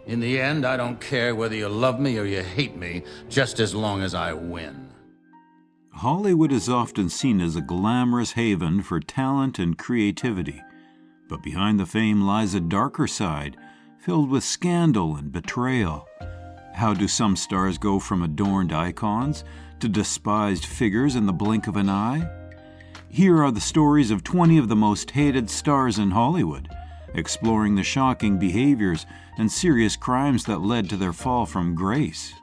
In the end, I don't care whether you love me or you hate me, just as long as I win. Hollywood is often seen as a glamorous haven for talent and creativity, but behind the fame lies a darker side, filled with scandal and betrayal. How do some stars go from adorned icons to despised figures in the blink of an eye? Here are the stories of 20 of the most hated stars in Hollywood, exploring the shocking behaviors and serious crimes that led to their fall from grace.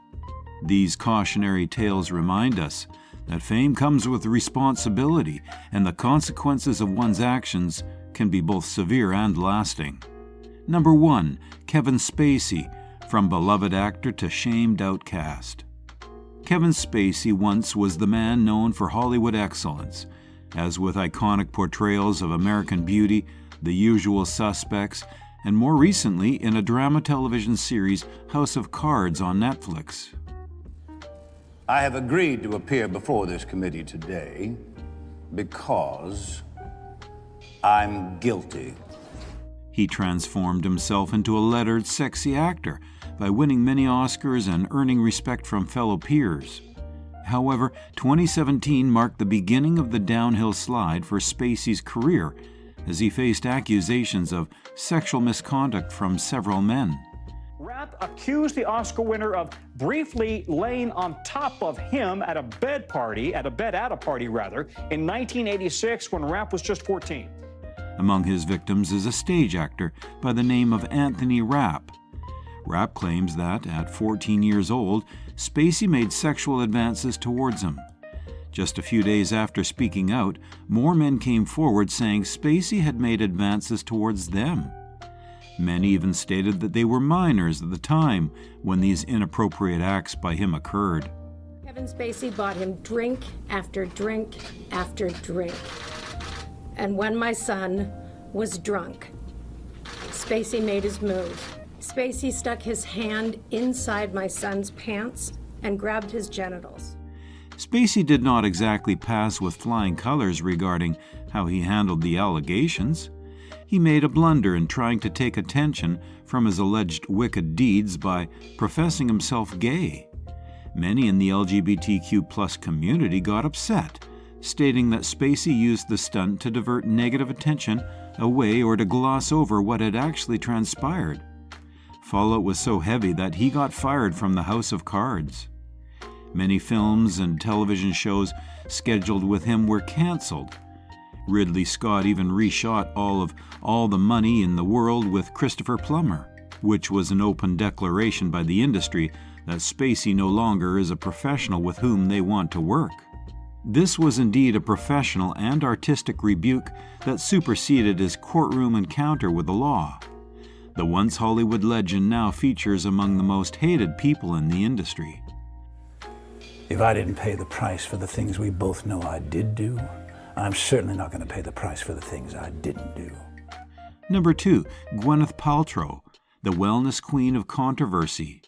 These cautionary tales remind us that fame comes with responsibility, and the consequences of one's actions can be both severe and lasting. Number 1. Kevin Spacey, from beloved actor to shamed outcast. Kevin Spacey once was the man known for Hollywood excellence, as with iconic portrayals of American Beauty, The Usual Suspects, and more recently in a drama television series, House of Cards on Netflix. I have agreed to appear before this committee today because I'm guilty. He transformed himself into a lettered, sexy actor by winning many Oscars and earning respect from fellow peers. However, 2017 marked the beginning of the downhill slide for Spacey's career as he faced accusations of sexual misconduct from several men. Rapp accused the Oscar winner of briefly laying on top of him at a bed at a party, in 1986 when Rapp was just 14. Among his victims is a stage actor by the name of Anthony Rapp. Rapp claims that, at 14 years old, Spacey made sexual advances towards him. Just a few days after speaking out, more men came forward saying Spacey had made advances towards them. Many even stated that they were minors at the time when these inappropriate acts by him occurred. Kevin Spacey bought him drink after drink after drink. And when my son was drunk, Spacey made his move. Spacey stuck his hand inside my son's pants and grabbed his genitals. Spacey did not exactly pass with flying colors regarding how he handled the allegations. He made a blunder in trying to take attention from his alleged wicked deeds by professing himself gay. Many in the LGBTQ+ community got upset, stating that Spacey used the stunt to divert negative attention away or to gloss over what had actually transpired. Fallout was so heavy that he got fired from the House of Cards. Many films and television shows scheduled with him were canceled. Ridley Scott even reshot All the Money in the World with Christopher Plummer, which was an open declaration by the industry that Spacey no longer is a professional with whom they want to work. This was indeed a professional and artistic rebuke that superseded his courtroom encounter with the law. The once Hollywood legend now features among the most hated people in the industry. If I didn't pay the price for the things we both know I did do, I'm certainly not going to pay the price for the things I didn't do. Number 2. Gwyneth Paltrow, the wellness queen of controversy.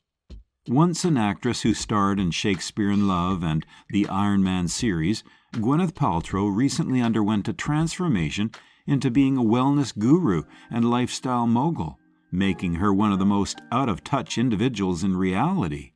Once an actress who starred in Shakespeare in Love and the Iron Man series, Gwyneth Paltrow recently underwent a transformation into being a wellness guru and lifestyle mogul, making her one of the most out-of-touch individuals in reality.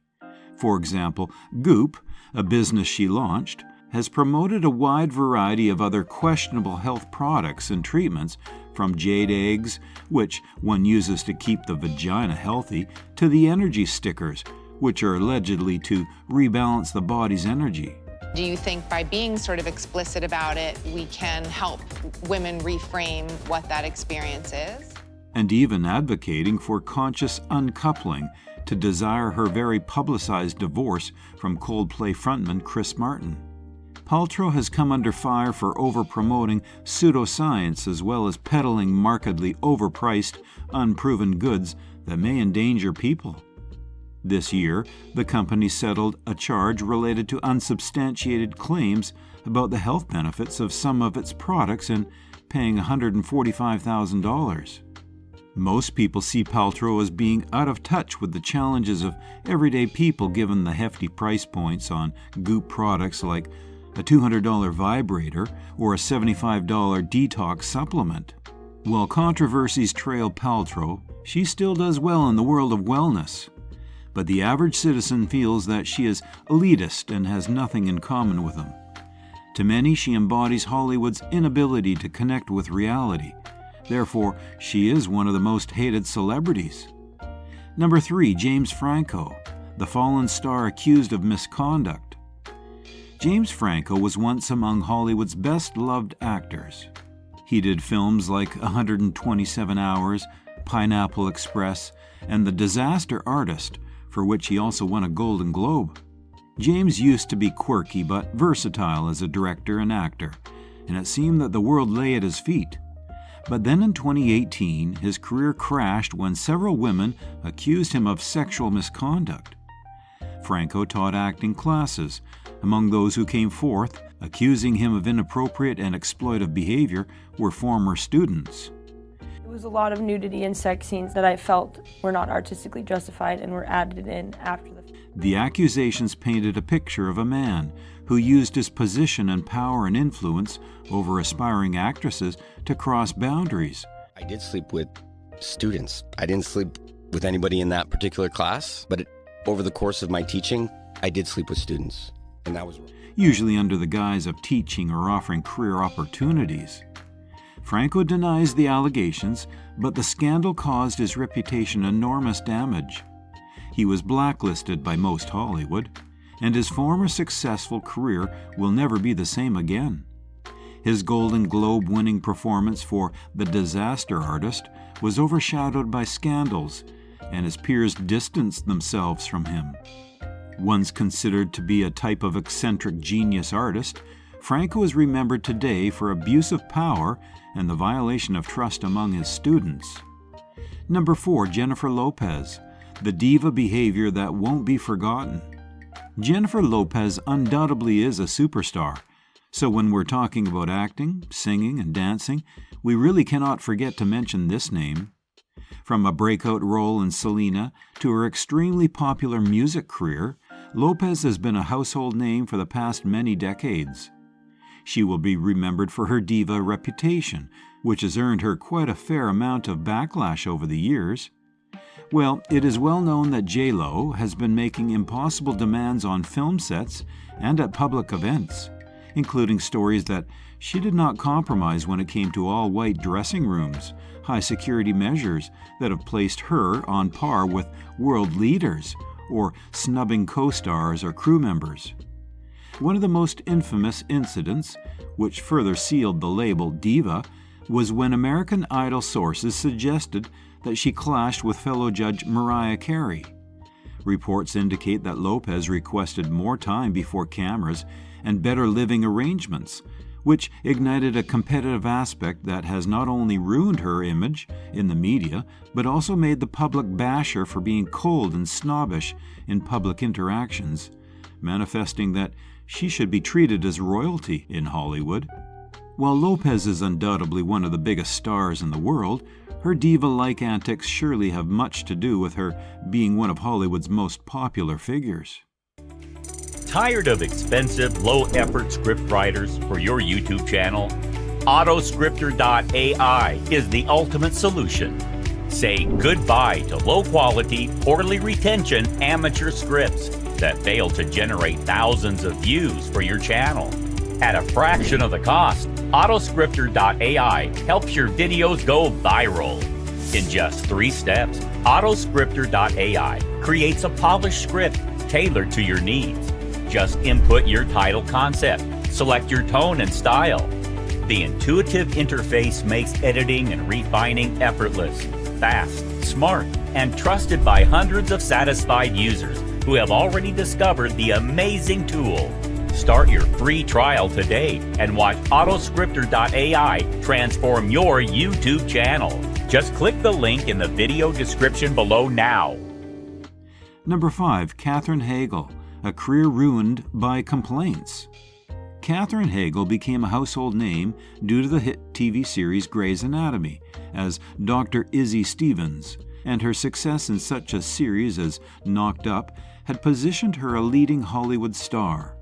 For example, Goop, a business she launched, has promoted a wide variety of other questionable health products and treatments, from jade eggs, which one uses to keep the vagina healthy, to the energy stickers, which are allegedly to rebalance the body's energy. Do you think by being sort of explicit about it, we can help women reframe what that experience is? And even advocating for conscious uncoupling to desire her very publicized divorce from Coldplay frontman Chris Martin. Paltrow has come under fire for over-promoting pseudoscience as well as peddling markedly overpriced, unproven goods that may endanger people. This year, the company settled a charge related to unsubstantiated claims about the health benefits of some of its products and paying $145,000. Most people see Paltrow as being out of touch with the challenges of everyday people given the hefty price points on Goop products like a $200 vibrator or a $75 detox supplement. While controversies trail Paltrow, She still does well in the world of wellness, but the average citizen feels that she is elitist and has nothing in common with them. To many, she embodies Hollywood's inability to connect with reality. Therefore, she is one of the most hated celebrities. Number 3, James Franco, the fallen star accused of misconduct. James Franco was once among Hollywood's best-loved actors. He did films like 127 Hours, Pineapple Express, and The Disaster Artist, for which he also won a Golden Globe. James used to be quirky but versatile as a director and actor, and it seemed that the world lay at his feet. But then in 2018, his career crashed when several women accused him of sexual misconduct. Franco taught acting classes. Among those who came forth, accusing him of inappropriate and exploitive behavior, were former students. It was a lot of nudity and sex scenes that I felt were not artistically justified and were added in after the fact. The accusations painted a picture of a man who used his position and power and influence over aspiring actresses to cross boundaries. I did sleep with students. I didn't sleep with anybody in that particular class, but over the course of my teaching, I did sleep with students, and that was wrong. Usually under the guise of teaching or offering career opportunities. Franco denies the allegations, but the scandal caused his reputation enormous damage. He was blacklisted by most Hollywood, and his former successful career will never be the same again. His Golden Globe-winning performance for The Disaster Artist was overshadowed by scandals, and his peers distanced themselves from him. Once considered to be a type of eccentric genius artist, Franco is remembered today for abuse of power and the violation of trust among his students. Number 4, Jennifer Lopez, the diva behavior that won't be forgotten. Jennifer Lopez undoubtedly is a superstar, so when we're talking about acting, singing, and dancing, we really cannot forget to mention this name. From a breakout role in Selena to her extremely popular music career, Lopez has been a household name for the past many decades. She will be remembered for her diva reputation, which has earned her quite a fair amount of backlash over the years. Well, it is well known that J.Lo has been making impossible demands on film sets and at public events, including stories that she did not compromise when it came to all-white dressing rooms, high security measures that have placed her on par with world leaders, or snubbing co-stars or crew members. One of the most infamous incidents, which further sealed the label diva, was when American Idol sources suggested that she clashed with fellow judge Mariah Carey. Reports indicate that Lopez requested more time before cameras and better living arrangements, which ignited a competitive aspect that has not only ruined her image in the media, but also made the public bash her for being cold and snobbish in public interactions, manifesting that she should be treated as royalty in Hollywood. While Lopez is undoubtedly one of the biggest stars in the world, her diva-like antics surely have much to do with her being one of Hollywood's most popular figures. Tired of expensive, low-effort script writers for your YouTube channel? Autoscripter.ai is the ultimate solution. Say goodbye to low-quality, poorly retention amateur scripts that fail to generate thousands of views for your channel. At a fraction of the cost, Autoscripter.ai helps your videos go viral. In just 3 steps, Autoscripter.ai creates a polished script tailored to your needs. Just input your title concept, select your tone and style. The intuitive interface makes editing and refining effortless, fast, smart, and trusted by hundreds of satisfied users who have already discovered the amazing tool. Start your free trial today and watch Autoscripter.ai transform your YouTube channel. Just click the link in the video description below now. Number 5, Katherine Heigl, a career ruined by complaints. Katherine Heigl became a household name due to the hit TV series Grey's Anatomy as Dr. Izzy Stevens, and her success in such a series as Knocked Up had positioned her a leading Hollywood star.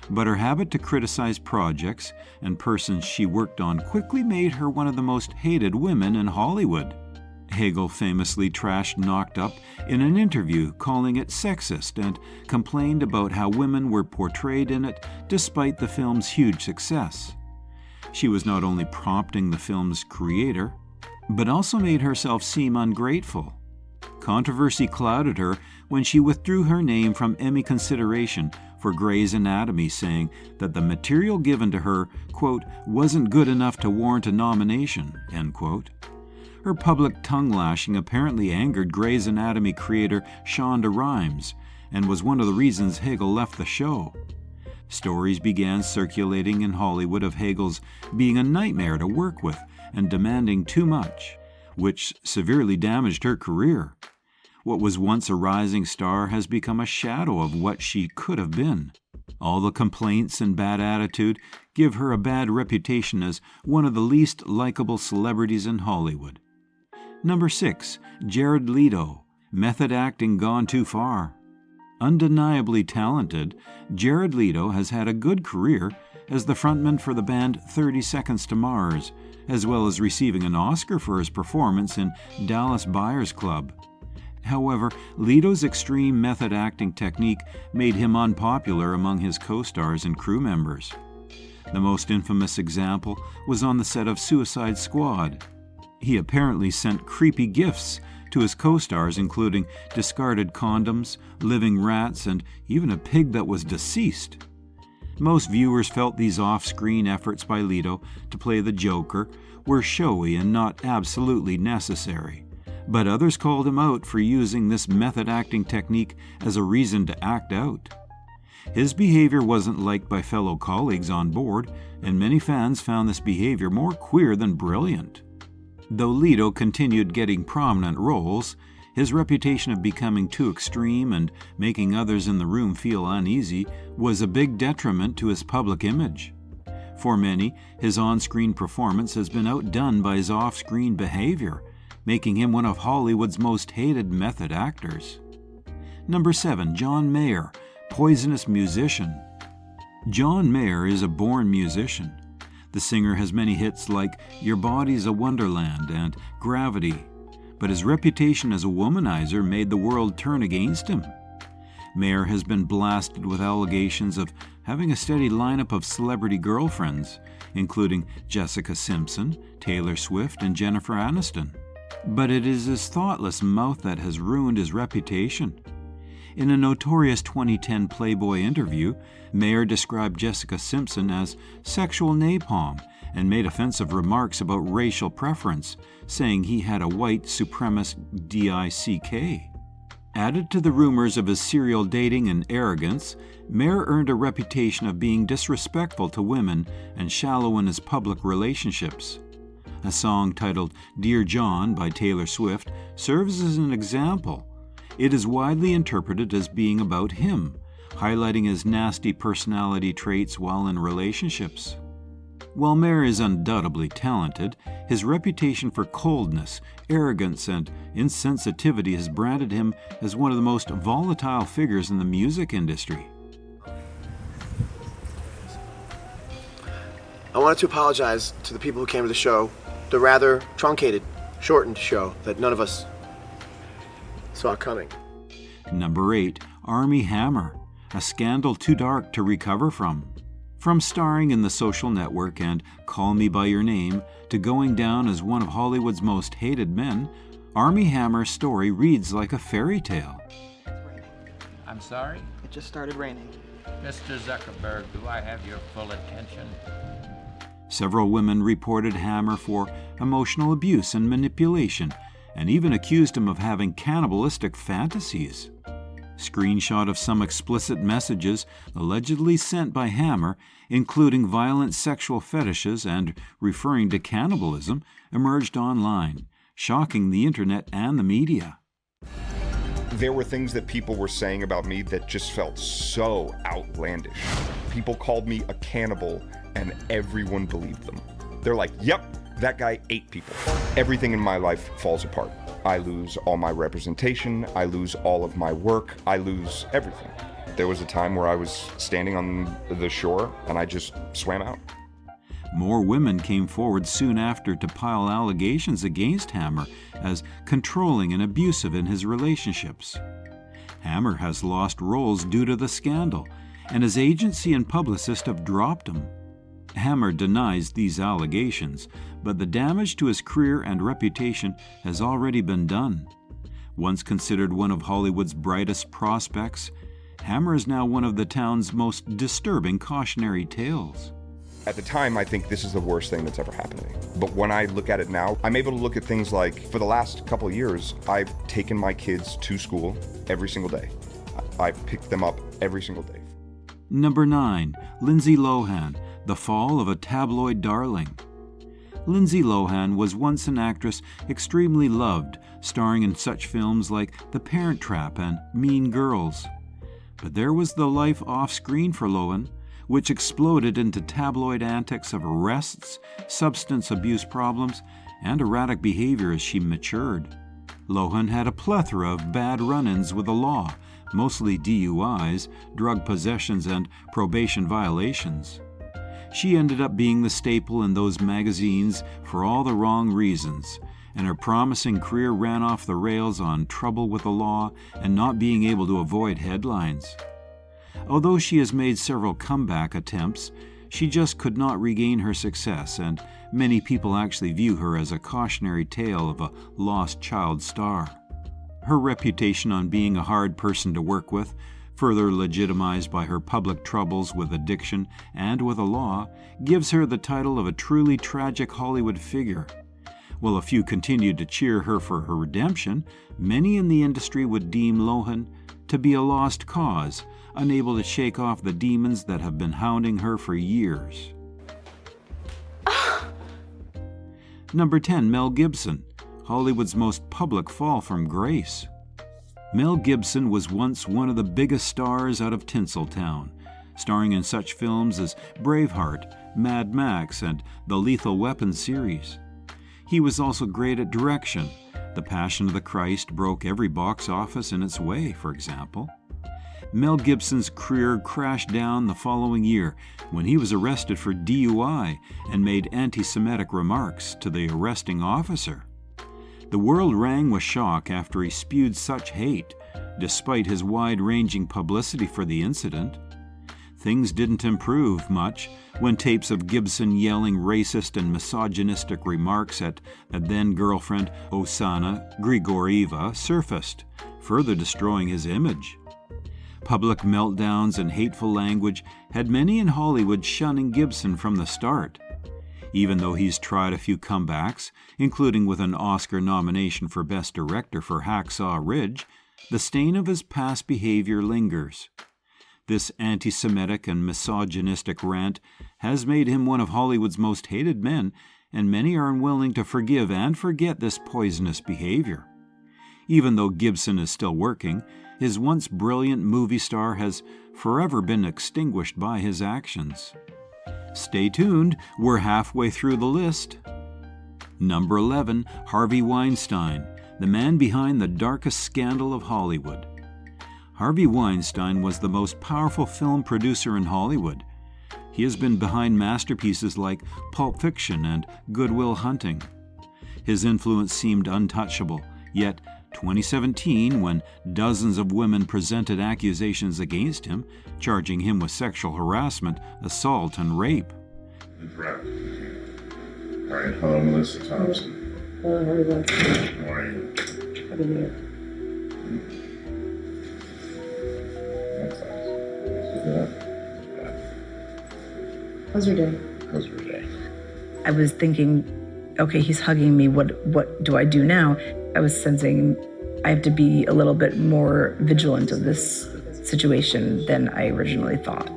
But her habit to criticize projects and persons she worked on quickly made her one of the most hated women in Hollywood. Hegel famously trashed Knocked Up in an interview, calling it sexist, and complained about how women were portrayed in it despite the film's huge success. She was not only prompting the film's creator, but also made herself seem ungrateful. Controversy clouded her when she withdrew her name from Emmy consideration for Grey's Anatomy, saying that the material given to her, quote, wasn't good enough to warrant a nomination, end quote. Her public tongue-lashing apparently angered Grey's Anatomy creator Shonda Rhimes and was one of the reasons Hegel left the show. Stories began circulating in Hollywood of Hegel's being a nightmare to work with and demanding too much, which severely damaged her career. What was once a rising star has become a shadow of what she could have been. All the complaints and bad attitude give her a bad reputation as one of the least likable celebrities in Hollywood. Number 6, Jared Leto, method acting gone too far. Undeniably talented, Jared Leto has had a good career as the frontman for the band 30 Seconds to Mars, as well as receiving an Oscar for his performance in Dallas Buyers Club. However, Leto's extreme method acting technique made him unpopular among his co-stars and crew members. The most infamous example was on the set of Suicide Squad. He apparently sent creepy gifts to his co-stars, including discarded condoms, living rats, and even a pig that was deceased. Most viewers felt these off-screen efforts by Leto to play the Joker were showy and not absolutely necessary, but others called him out for using this method acting technique as a reason to act out. His behavior wasn't liked by fellow colleagues on board, and many fans found this behavior more queer than brilliant. Though Leto continued getting prominent roles, his reputation of becoming too extreme and making others in the room feel uneasy was a big detriment to his public image. For many, his on-screen performance has been outdone by his off-screen behavior, making him one of Hollywood's most hated method actors. Number 7, John Mayer, poisonous musician. John Mayer is a born musician. The singer has many hits like Your Body's a Wonderland and Gravity, but his reputation as a womanizer made the world turn against him. Mayer has been blasted with allegations of having a steady lineup of celebrity girlfriends, including Jessica Simpson, Taylor Swift, and Jennifer Aniston. But it is his thoughtless mouth that has ruined his reputation. In a notorious 2010 Playboy interview, Mayer described Jessica Simpson as sexual napalm and made offensive remarks about racial preference, saying he had a white supremacist dick. Added to the rumors of his serial dating and arrogance, Mayer earned a reputation of being disrespectful to women and shallow in his public relationships. A song titled Dear John by Taylor Swift serves as an example. It is widely interpreted as being about him, highlighting his nasty personality traits while in relationships. While Mayer is undoubtedly talented, his reputation for coldness, arrogance, and insensitivity has branded him as one of the most volatile figures in the music industry. I wanted to apologize to the people who came to the show, the rather truncated, shortened show that none of us saw coming. Number 8, Armie Hammer, a scandal too dark to recover from. From starring in The Social Network and Call Me By Your Name to going down as one of Hollywood's most hated men, Armie Hammer's story reads like a fairy tale. I'm sorry? It just started raining. Mr. Zuckerberg, do I have your full attention? Several women reported Hammer for emotional abuse and manipulation, and even accused him of having cannibalistic fantasies. Screenshot of some explicit messages allegedly sent by Hammer, including violent sexual fetishes and referring to cannibalism, emerged online, shocking the internet and the media. There were things that people were saying about me that just felt so outlandish. People called me a cannibal, and everyone believed them. They're like, yep, that guy ate people. Everything in my life falls apart. I lose all my representation, I lose all of my work, I lose everything. There was a time where I was standing on the shore and I just swam out. More women came forward soon after to pile allegations against Hammer as controlling and abusive in his relationships. Hammer has lost roles due to the scandal, and his agency and publicist have dropped him. Hammer denies these allegations, but the damage to his career and reputation has already been done. Once considered one of Hollywood's brightest prospects, Hammer is now one of the town's most disturbing cautionary tales. At the time, I think this is the worst thing that's ever happened to me. But when I look at it now, I'm able to look at things like, for the last couple of years, I've taken my kids to school every single day. I've picked them up every single day. Number 9. Lindsay Lohan, the fall of a tabloid darling. Lindsay Lohan was once an actress extremely loved, starring in such films like The Parent Trap and Mean Girls. But there was the life off-screen for Lohan, which exploded into tabloid antics of arrests, substance abuse problems, and erratic behavior as she matured. Lohan had a plethora of bad run-ins with the law, mostly DUIs, drug possessions, and probation violations. She ended up being the staple in those magazines for all the wrong reasons, and her promising career ran off the rails on trouble with the law and not being able to avoid headlines. Although she has made several comeback attempts, she just could not regain her success, and many people actually view her as a cautionary tale of a lost child star. Her reputation on being a hard person to work with, further legitimized by her public troubles with addiction and with the law, gives her the title of a truly tragic Hollywood figure. While a few continued to cheer her for her redemption, many in the industry would deem Lohan to be a lost cause, unable to shake off the demons that have been hounding her for years. Number 10. Mel Gibson, Hollywood's most public fall from grace. Mel Gibson was once one of the biggest stars out of Tinseltown, starring in such films as Braveheart, Mad Max, and the Lethal Weapon series. He was also great at direction. The Passion of the Christ broke every box office in its way, for example. Mel Gibson's career crashed down the following year when he was arrested for DUI and made anti-Semitic remarks to the arresting officer. The world rang with shock after he spewed such hate, despite his wide-ranging publicity for the incident. Things didn't improve much when tapes of Gibson yelling racist and misogynistic remarks at then-girlfriend Oksana Grigorieva surfaced, further destroying his image. Public meltdowns and hateful language had many in Hollywood shunning Gibson from the start. Even though he's tried a few comebacks, including with an Oscar nomination for Best Director for Hacksaw Ridge, the stain of his past behavior lingers. This anti-Semitic and misogynistic rant has made him one of Hollywood's most hated men, and many are unwilling to forgive and forget this poisonous behavior. Even though Gibson is still working, his once brilliant movie star has forever been extinguished by his actions. Stay tuned, we're halfway through the list. Number 11. Harvey Weinstein, the man behind the darkest scandal of Hollywood. Harvey Weinstein was the most powerful film producer in Hollywood. He has been behind masterpieces like Pulp Fiction and Good Will Hunting. His influence seemed untouchable, yet 2017, when dozens of women presented accusations against him, charging him with sexual harassment, assault, and rape. Brett. All right, hello, Melissa Thompson. Hello, how are you? How are you? Happy New Year. That's nice. How's your day? How's your day? I was thinking, okay, he's hugging me. What do I do now? I was sensing I have to be a little bit more vigilant of this situation than I originally thought.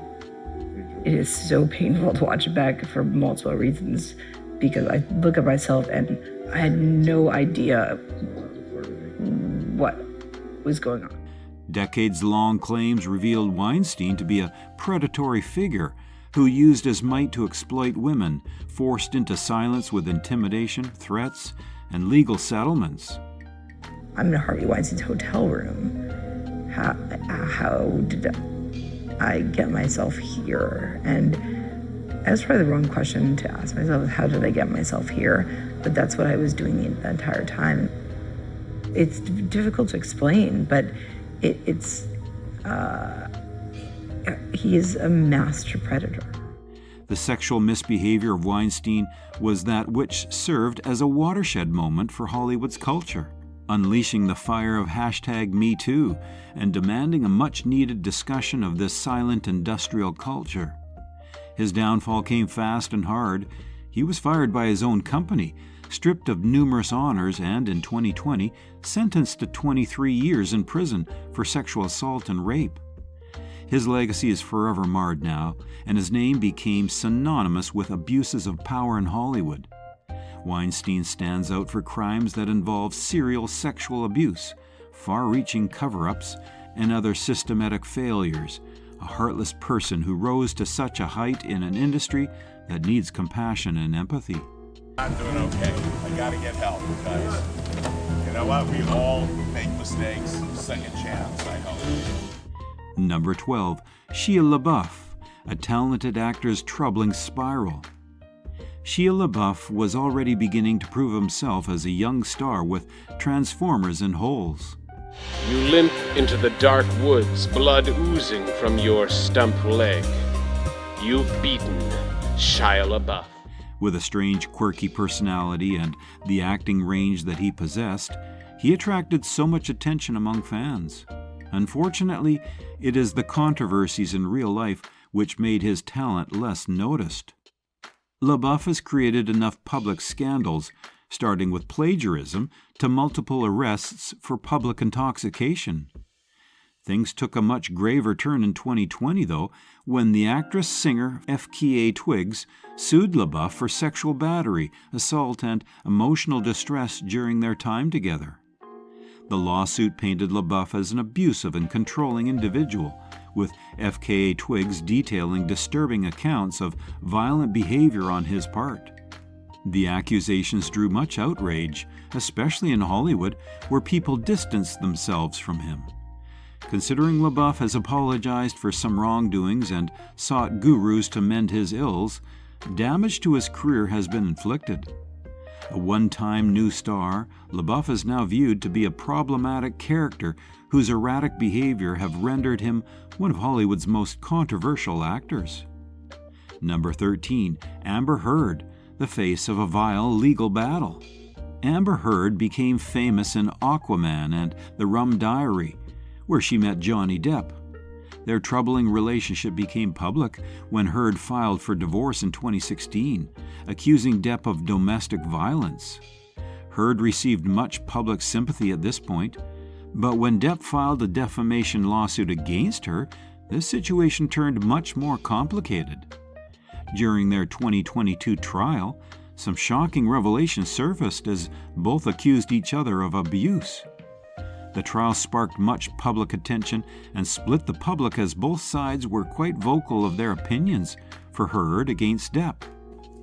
It is so painful to watch it back for multiple reasons, because I look at myself and I had no idea what was going on. Decades-long claims revealed Weinstein to be a predatory figure who used his might to exploit women, forced into silence with intimidation, threats, and legal settlements. I'm in Harvey Weinstein's hotel room. How did I get myself here? And That's probably the wrong question to ask myself, how did I get myself here? But that's what I was doing the entire time. It's difficult to explain, but he is a master predator. The sexual misbehavior of Weinstein was that which served as a watershed moment for Hollywood's culture, unleashing the fire of #MeToo and demanding a much-needed discussion of this silent industrial culture. His downfall came fast and hard. He was fired by his own company, stripped of numerous honors, and in 2020 sentenced to 23 years in prison for sexual assault and rape. His legacy is forever marred now, and his name became synonymous with abuses of power in Hollywood. Weinstein stands out for crimes that involve serial sexual abuse, far-reaching cover-ups, and other systematic failures. A heartless person who rose to such a height in an industry that needs compassion and empathy. I'm doing okay. I gotta get help, guys. You know what? We all make mistakes. Second chance, I hope. Number 12, Shia LaBeouf, a talented actor's troubling spiral. Shia LaBeouf was already beginning to prove himself as a young star with Transformers and Holes. You limp into the dark woods, blood oozing from your stump leg. You've beaten Shia LaBeouf. With a strange, quirky personality and the acting range that he possessed, he attracted so much attention among fans. Unfortunately, it is the controversies in real life which made his talent less noticed. LaBeouf has created enough public scandals, starting with plagiarism to multiple arrests for public intoxication. Things took a much graver turn in 2020, though, when the actress-singer FKA Twigs sued LaBeouf for sexual battery, assault, and emotional distress during their time together. The lawsuit painted LaBeouf as an abusive and controlling individual, with FKA Twigs detailing disturbing accounts of violent behavior on his part. The accusations drew much outrage, especially in Hollywood, where people distanced themselves from him. Considering LaBeouf has apologized for some wrongdoings and sought gurus to mend his ills, damage to his career has been inflicted. A one-time new star, LaBeouf is now viewed to be a problematic character whose erratic behavior have rendered him one of Hollywood's most controversial actors. Number 13, Amber Heard, the face of a vile legal battle. Amber Heard became famous in Aquaman and The Rum Diary, where she met Johnny Depp. Their troubling relationship became public when Heard filed for divorce in 2016, accusing Depp of domestic violence. Heard received much public sympathy at this point, but when Depp filed a defamation lawsuit against her, this situation turned much more complicated. During their 2022 trial, some shocking revelations surfaced as both accused each other of abuse. The trial sparked much public attention and split the public as both sides were quite vocal of their opinions for Heard against Depp.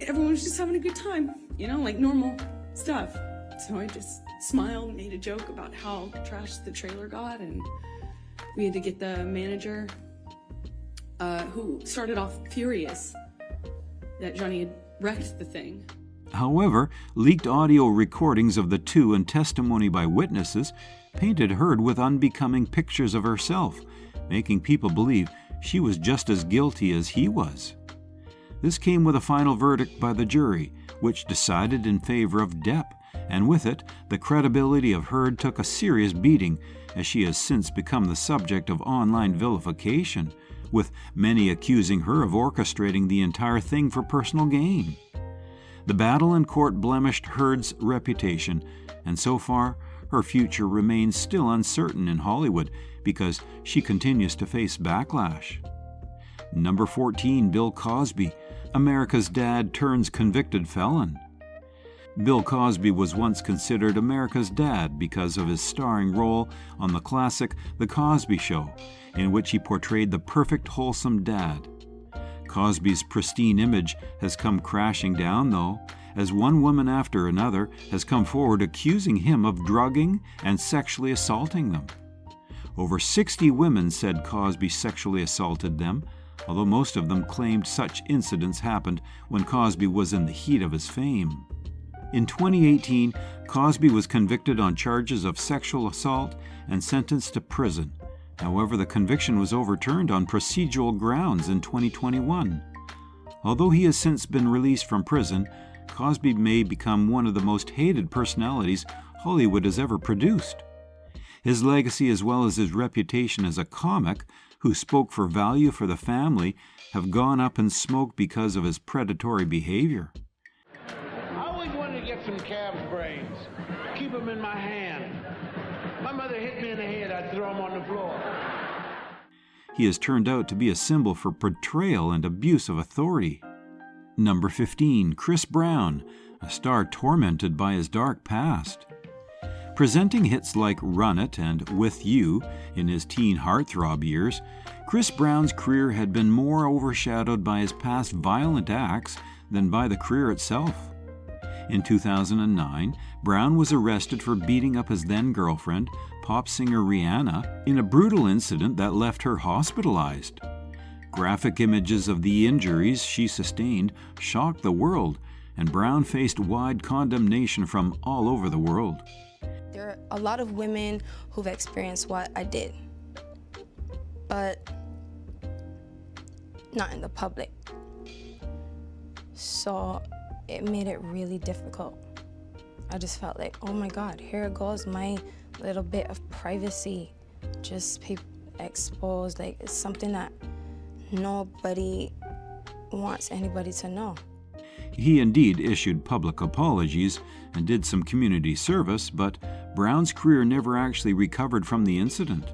Everyone was just having a good time, like normal stuff. So I just smiled, made a joke about how trashed the trailer got, and we had to get the manager, who started off furious that Johnny had wrecked the thing. However, leaked audio recordings of the two and testimony by witnesses painted Heard with unbecoming pictures of herself, making people believe she was just as guilty as he was. This came with a final verdict by the jury, which decided in favor of Depp, and with it, the credibility of Heard took a serious beating, as she has since become the subject of online vilification, with many accusing her of orchestrating the entire thing for personal gain. The battle in court blemished Heard's reputation, and so far, her future remains still uncertain in Hollywood because she continues to face backlash. Number 14, Bill Cosby, America's dad turns convicted felon. Bill Cosby was once considered America's dad because of his starring role on the classic The Cosby Show, in which he portrayed the perfect wholesome dad. Cosby's pristine image has come crashing down, though, as one woman after another has come forward accusing him of drugging and sexually assaulting them. Over 60 women said Cosby sexually assaulted them, although most of them claimed such incidents happened when Cosby was in the heat of his fame. In 2018, Cosby was convicted on charges of sexual assault and sentenced to prison. However, the conviction was overturned on procedural grounds in 2021. Although he has since been released from prison, Cosby may become one of the most hated personalities Hollywood has ever produced. His legacy, as well as his reputation as a comic who spoke for value for the family, have gone up in smoke because of his predatory behavior. I always wanted to get some calf's brains, keep them in my hand. My mother hit me in the head, I'd throw them on the floor. He has turned out to be a symbol for betrayal and abuse of authority. Number 15, Chris Brown, a star tormented by his dark past. Presenting hits like Run It and With You in his teen heartthrob years, Chris Brown's career had been more overshadowed by his past violent acts than by the career itself. In 2009, Brown was arrested for beating up his then-girlfriend, pop singer Rihanna, in a brutal incident that left her hospitalized. Graphic images of the injuries she sustained shocked the world, and Brown faced wide condemnation from all over the world. There are a lot of women who've experienced what I did, but not in the public. So it made it really difficult. I just felt like, oh my God, here goes my little bit of privacy, just exposed. Like, it's something that nobody wants anybody to know. He indeed issued public apologies and did some community service, but Brown's career never actually recovered from the incident.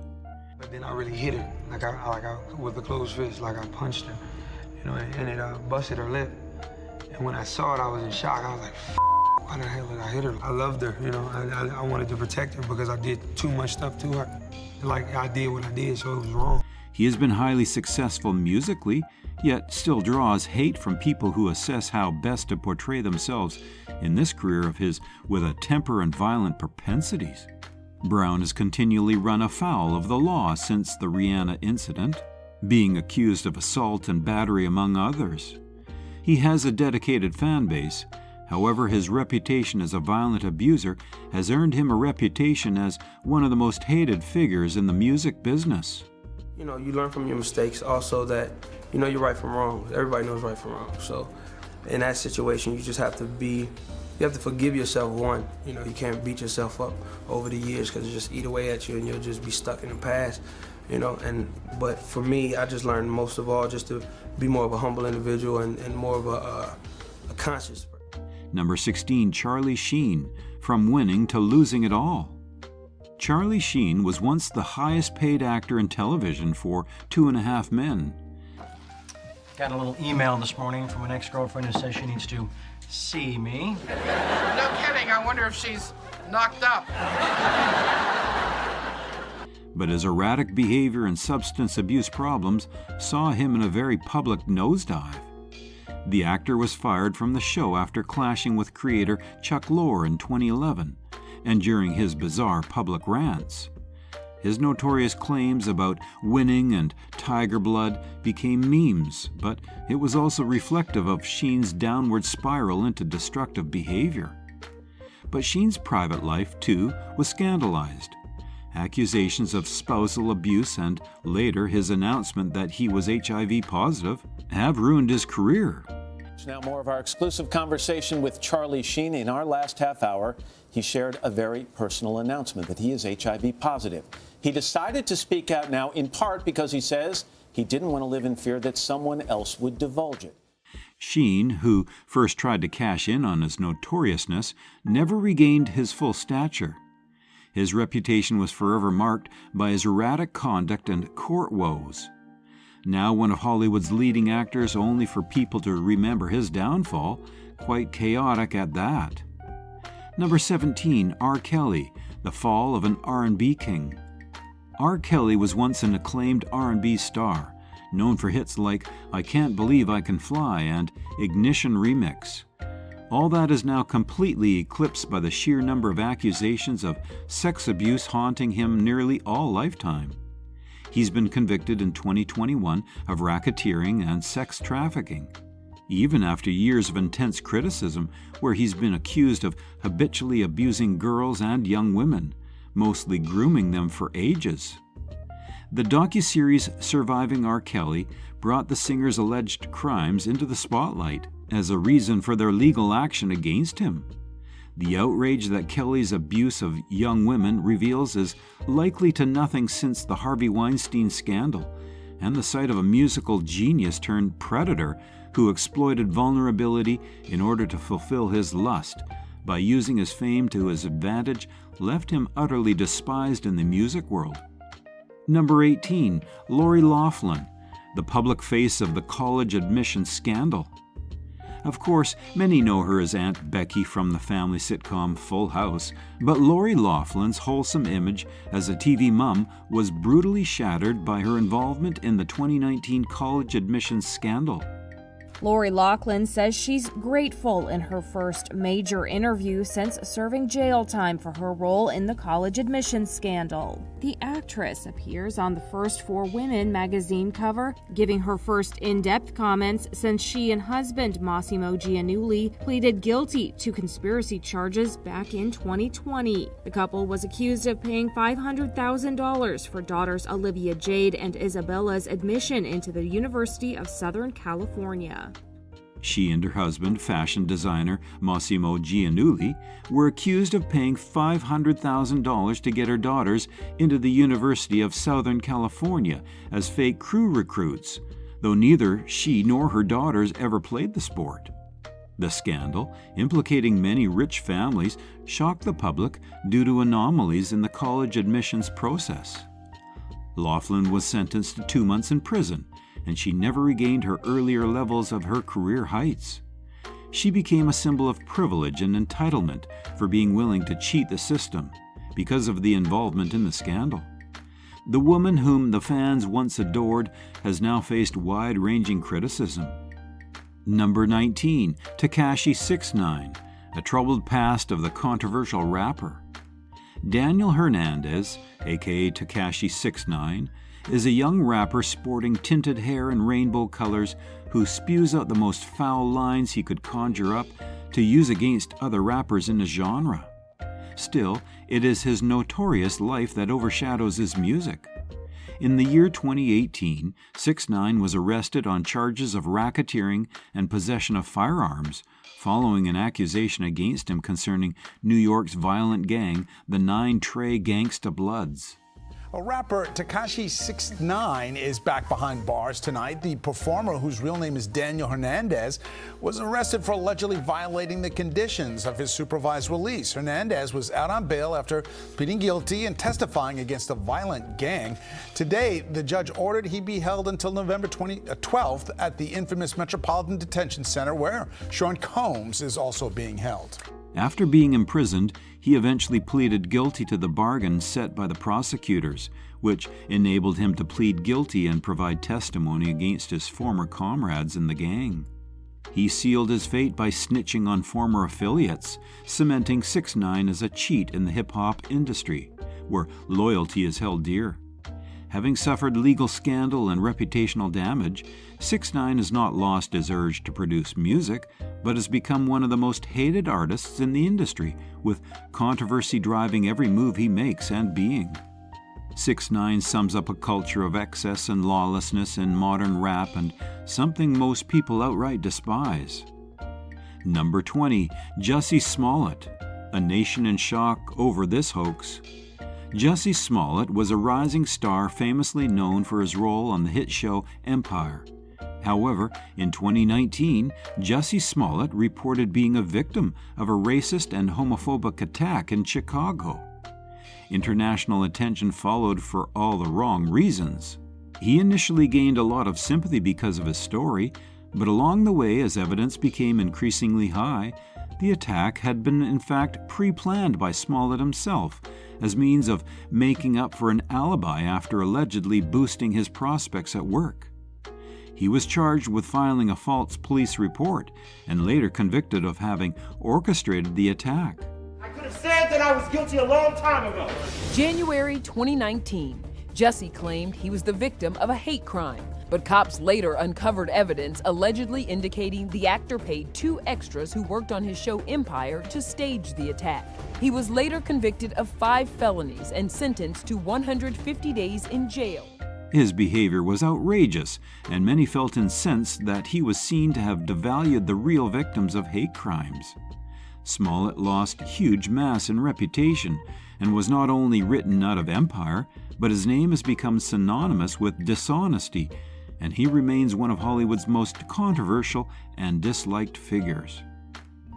But then I really hit her, like I with a closed fist, like I punched her, and it busted her lip. And when I saw it, I was in shock. I was like, why the hell did I hit her? I loved her, I wanted to protect her because I did too much stuff to her. Like, I did what I did, so it was wrong. He has been highly successful musically, yet still draws hate from people who assess how best to portray themselves in this career of his with a temper and violent propensities. Brown has continually run afoul of the law since the Rihanna incident, being accused of assault and battery among others. He has a dedicated fan base. However, his reputation as a violent abuser has earned him a reputation as one of the most hated figures in the music business. You learn from your mistakes, also that you're right from wrong. Everybody knows right from wrong. So in that situation, you just have to forgive yourself, one. You can't beat yourself up over the years because it just eat away at you and you'll just be stuck in the past, But for me, I just learned most of all just to be more of a humble individual and more of a conscious person. Number 16, Charlie Sheen, From Winning to Losing It All. Charlie Sheen was once the highest paid actor in television for 2.5 Men. Got a little email this morning from an ex-girlfriend who says she needs to see me. No kidding, I wonder if she's knocked up. But his erratic behavior and substance abuse problems saw him in a very public nosedive. The actor was fired from the show after clashing with creator Chuck Lorre in 2011 and during his bizarre public rants. His notorious claims about winning and tiger blood became memes, but it was also reflective of Sheen's downward spiral into destructive behavior. But Sheen's private life, too, was scandalized. Accusations of spousal abuse and later his announcement that he was HIV positive have ruined his career. Now more of our exclusive conversation with Charlie Sheen. In our last half hour, he shared a very personal announcement that he is HIV positive. He decided to speak out now in part because he says he didn't want to live in fear that someone else would divulge it. Sheen, who first tried to cash in on his notoriousness, never regained his full stature. His reputation was forever marked by his erratic conduct and court woes. Now one of Hollywood's leading actors, only for people to remember his downfall, quite chaotic at that. Number 17, R. Kelly, the fall of an R&B king. R. Kelly was once an acclaimed R&B star, known for hits like I Can't Believe I Can Fly and Ignition Remix. All that is now completely eclipsed by the sheer number of accusations of sex abuse haunting him nearly all lifetime. He's been convicted in 2021 of racketeering and sex trafficking. Even after years of intense criticism, where he's been accused of habitually abusing girls and young women, mostly grooming them for ages. The docuseries Surviving R. Kelly brought the singer's alleged crimes into the spotlight as a reason for their legal action against him. The outrage that Kelly's abuse of young women reveals is likely to nothing since the Harvey Weinstein scandal and the sight of a musical genius turned predator who exploited vulnerability in order to fulfill his lust by using his fame to his advantage left him utterly despised in the music world. Number 18, Lori Loughlin, the public face of the college admissions scandal. Of course, many know her as Aunt Becky from the family sitcom Full House, but Lori Loughlin's wholesome image as a TV mom was brutally shattered by her involvement in the 2019 college admissions scandal. Lori Loughlin says she's grateful in her first major interview since serving jail time for her role in the college admissions scandal. The actress appears on the First for Women magazine cover, giving her first in-depth comments since she and husband Massimo Giannulli pleaded guilty to conspiracy charges back in 2020. The couple was accused of paying $500,000 for daughters Olivia Jade and Isabella's admission into the University of Southern California. She and her husband, fashion designer Massimo Giannulli, were accused of paying $500,000 to get her daughters into the University of Southern California as fake crew recruits, though neither she nor her daughters ever played the sport. The scandal, implicating many rich families, shocked the public due to anomalies in the college admissions process. Loughlin was sentenced to 2 months in prison, and she never regained her earlier levels of her career heights. She became a symbol of privilege and entitlement for being willing to cheat the system because of the involvement in the scandal. The woman whom the fans once adored has now faced wide-ranging criticism. Number 19, Tekashi 6ix9ine, a troubled past of the controversial rapper. Daniel Hernandez, aka Tekashi 6ix9ine, is a young rapper sporting tinted hair and rainbow colors who spews out the most foul lines he could conjure up to use against other rappers in the genre. Still, it is his notorious life that overshadows his music. In the year 2018, 6ix9ine was arrested on charges of racketeering and possession of firearms, following an accusation against him concerning New York's violent gang, the 9 Trey Gangsta Bloods. Rapper Tekashi 6ix9ine is back behind bars tonight. The performer, whose real name is Daniel Hernandez, was arrested for allegedly violating the conditions of his supervised release. Hernandez was out on bail after pleading guilty and testifying against a violent gang. Today, the judge ordered he be held until November 12th at the infamous Metropolitan Detention Center, where Sean Combs is also being held. After being imprisoned, he eventually pleaded guilty to the bargain set by the prosecutors, which enabled him to plead guilty and provide testimony against his former comrades in the gang. He sealed his fate by snitching on former affiliates, cementing 6ix9ine as a cheat in the hip-hop industry, where loyalty is held dear. Having suffered legal scandal and reputational damage, 6ix9ine has not lost his urge to produce music, but has become one of the most hated artists in the industry, with controversy driving every move he makes and being. 6ix9ine sums up a culture of excess and lawlessness in modern rap and something most people outright despise. Number 20, Jussie Smollett, a nation in shock over this hoax. Jussie Smollett was a rising star famously known for his role on the hit show Empire. However, in 2019, Jussie Smollett reported being a victim of a racist and homophobic attack in Chicago. International attention followed for all the wrong reasons. He initially gained a lot of sympathy because of his story, but along the way, as evidence became increasingly high, the attack had been in fact pre-planned by Smollett himself as means of making up for an alibi after allegedly boosting his prospects at work. He was charged with filing a false police report and later convicted of having orchestrated the attack. I could have said that I was guilty a long time ago. January 2019, Jesse claimed he was the victim of a hate crime, but cops later uncovered evidence allegedly indicating the actor paid 2 extras who worked on his show Empire to stage the attack. He was later convicted of 5 felonies and sentenced to 150 days in jail. His behavior was outrageous, and many felt incensed that he was seen to have devalued the real victims of hate crimes. Smollett lost huge mass in reputation and was not only written out of Empire, but his name has become synonymous with dishonesty, and he remains one of Hollywood's most controversial and disliked figures.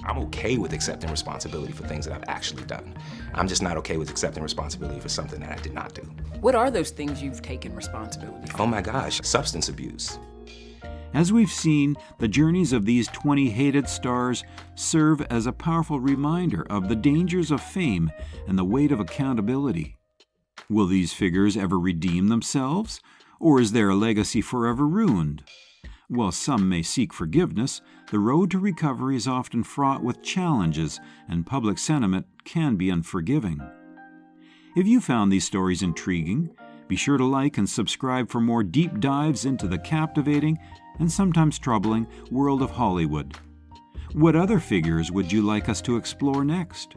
I'm okay with accepting responsibility for things that I've actually done. I'm just not okay with accepting responsibility for something that I did not do. What are those things you've taken responsibility for? Oh my gosh, substance abuse. As we've seen, the journeys of these 20 hated stars serve as a powerful reminder of the dangers of fame and the weight of accountability. Will these figures ever redeem themselves, or is their legacy forever ruined? While some may seek forgiveness, the road to recovery is often fraught with challenges, and public sentiment can be unforgiving. If you found these stories intriguing, be sure to like and subscribe for more deep dives into the captivating and sometimes troubling world of Hollywood. What other figures would you like us to explore next?